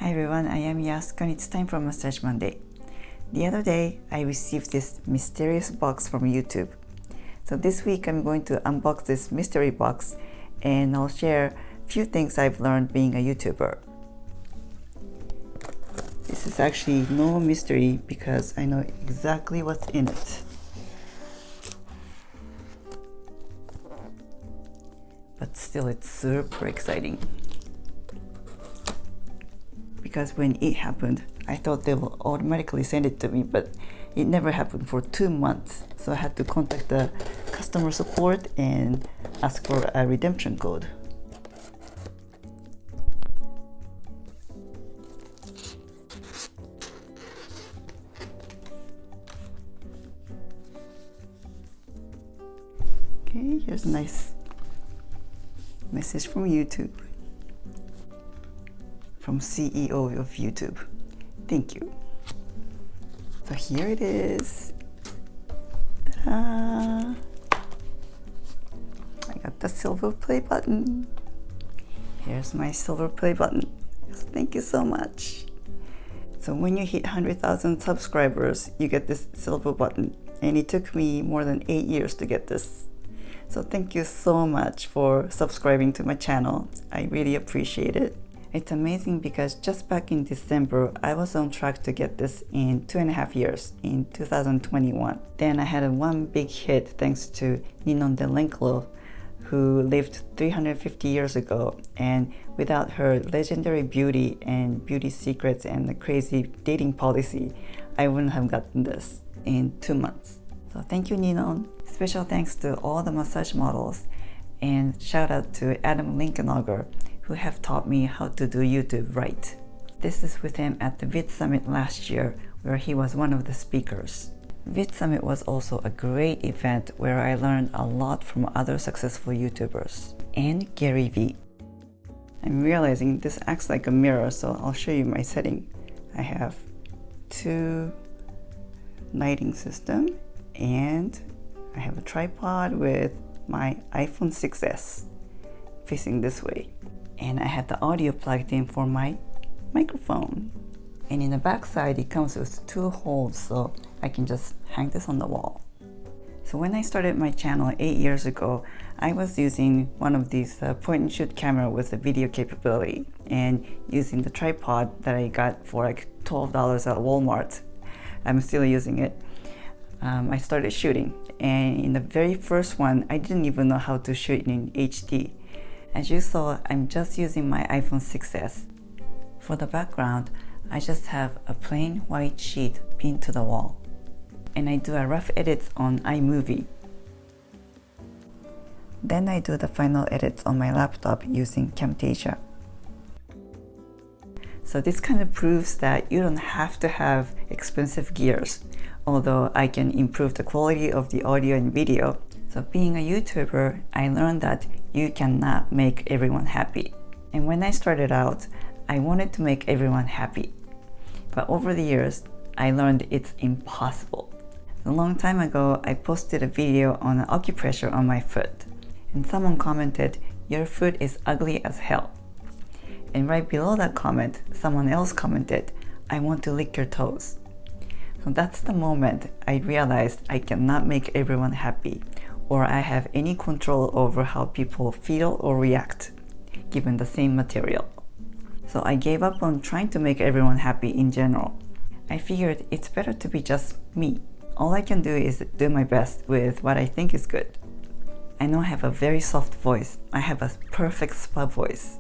Hi everyone, I am Yasuko and it's time for Massage Monday. The other day, I received this mysterious box from YouTube. So this week I'm going to unbox this mystery box and I'll share a few things I've learned being a YouTuber. This is actually no mystery because I know exactly what's in it. But still, it's super exciting. Because when it happened, I thought they will automatically send it to me, but it never happened for 2 months. So I had to contact the customer support and ask for a redemption code. Okay, here's a nice message from YouTube. From CEO of YouTube. Thank you. So here it is. Ta-da! I got the silver play button. Here's my silver play button. So thank you so much. So when you hit 100,000 subscribers, you get this silver button. And it took me more than 8 years to get this. So thank you so much for subscribing to my channel. I really appreciate it. It's amazing because just back in December, I was on track to get this in 2.5 years, in 2021. Then I had one big hit thanks to Ninon Delenklo, who lived 350 years ago. And without her legendary beauty and beauty secrets and the crazy dating policy, I wouldn't have gotten this in 2 months. So thank you, Ninon. Special thanks to all the massage models and shout out to Adam Linkenauger, who have taught me how to do YouTube right. This is with him at the Vid Summit last year, where he was one of the speakers. Vid Summit was also a great event where I learned a lot from other successful YouTubers. And Gary Vee. I'm realizing this acts like a mirror, so I'll show you my setting. I have 2 lighting system and I have a tripod with my iPhone 6s facing this way. And I had the audio plugged in for my microphone. And in the back side, it comes with 2 holes, so I can just hang this on the wall. So when I started my channel 8 years ago, I was using one of these point and shoot camera with a video capability and using the tripod that I got for like $12 at Walmart. I'm still using it. I started shooting, and in the very first one, I didn't even know how to shoot in HD. As you saw, I'm just using my iPhone 6s. For the background, I just have a plain white sheet pinned to the wall. And I do a rough edits on iMovie. Then I do the final edits on my laptop using Camtasia. So this kind of proves that you don't have to have expensive gears, although I can improve the quality of the audio and video. So being a YouTuber, I learned that you cannot make everyone happy. And when I started out, I wanted to make everyone happy. But over the years, I learned it's impossible. A long time ago, I posted a video on acupressure on my foot. And someone commented, "Your foot is ugly as hell." And right below that comment, someone else commented, "I want to lick your toes." So that's the moment I realized I cannot make everyone happy, or I have any control over how people feel or react, given the same material. So I gave up on trying to make everyone happy in general. I figured it's better to be just me. All I can do is do my best with what I think is good. I know I have a very soft voice. I have a perfect spa voice.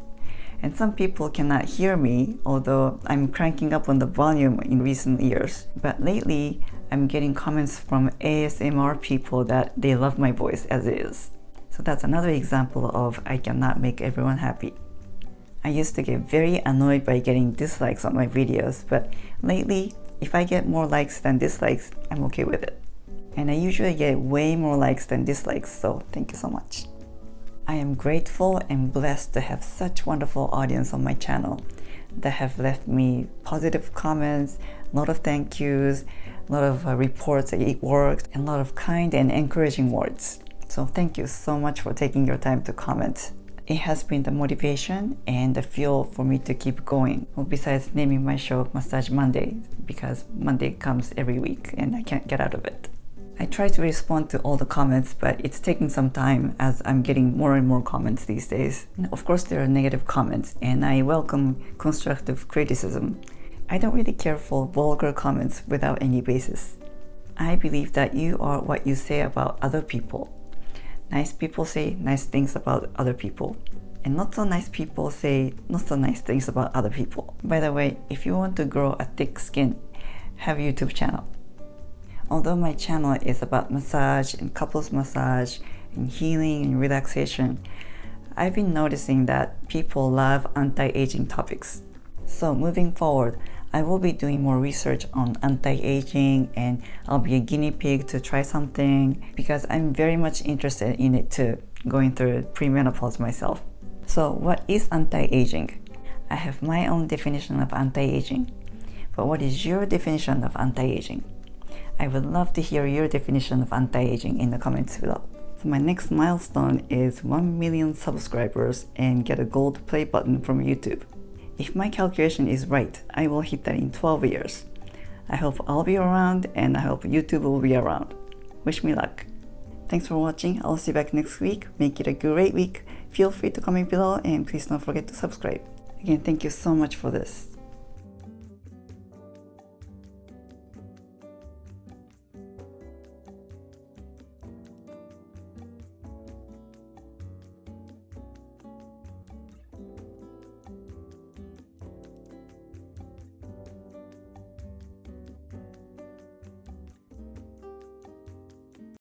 And some people cannot hear me, although I'm cranking up on the volume in recent years. But lately, I'm getting comments from ASMR people that they love my voice as is. So that's another example of I cannot make everyone happy. I used to get very annoyed by getting dislikes on my videos, but lately, if I get more likes than dislikes, I'm okay with it. And I usually get way more likes than dislikes, so thank you so much. I am grateful and blessed to have such wonderful audience on my channel that have left me positive comments, a lot of thank yous, a lot of reports that it worked, and a lot of kind and encouraging words. So thank you so much for taking your time to comment. It has been the motivation and the fuel for me to keep going. Well, besides naming my show Massage Monday, because Monday comes every week and I can't get out of it. I try to respond to all the comments, but it's taking some time as I'm getting more and more comments these days. And of course, there are negative comments, and I welcome constructive criticism. I don't really care for vulgar comments without any basis. I believe that you are what you say about other people. Nice people say nice things about other people, and not so nice people say not so nice things about other people. By the way, if you want to grow a thick skin, have a YouTube channel. Although my channel is about massage and couples massage and healing and relaxation, I've been noticing that people love anti-aging topics. So moving forward, I will be doing more research on anti-aging, and I'll be a guinea pig to try something because I'm very much interested in it too, going through premenopause myself. So what is anti-aging? I have my own definition of anti-aging, but what is your definition of anti-aging? I would love to hear your definition of anti-aging in the comments below. So my next milestone is 1 million subscribers and get a gold play button from YouTube. If my calculation is right, I will hit that in 12 years. I hope I'll be around, and I hope YouTube will be around. Wish me luck. Thanks for watching. I'll see you back next week. Make it a great week. Feel free to comment below, and please don't forget to subscribe. Again, thank you so much for this.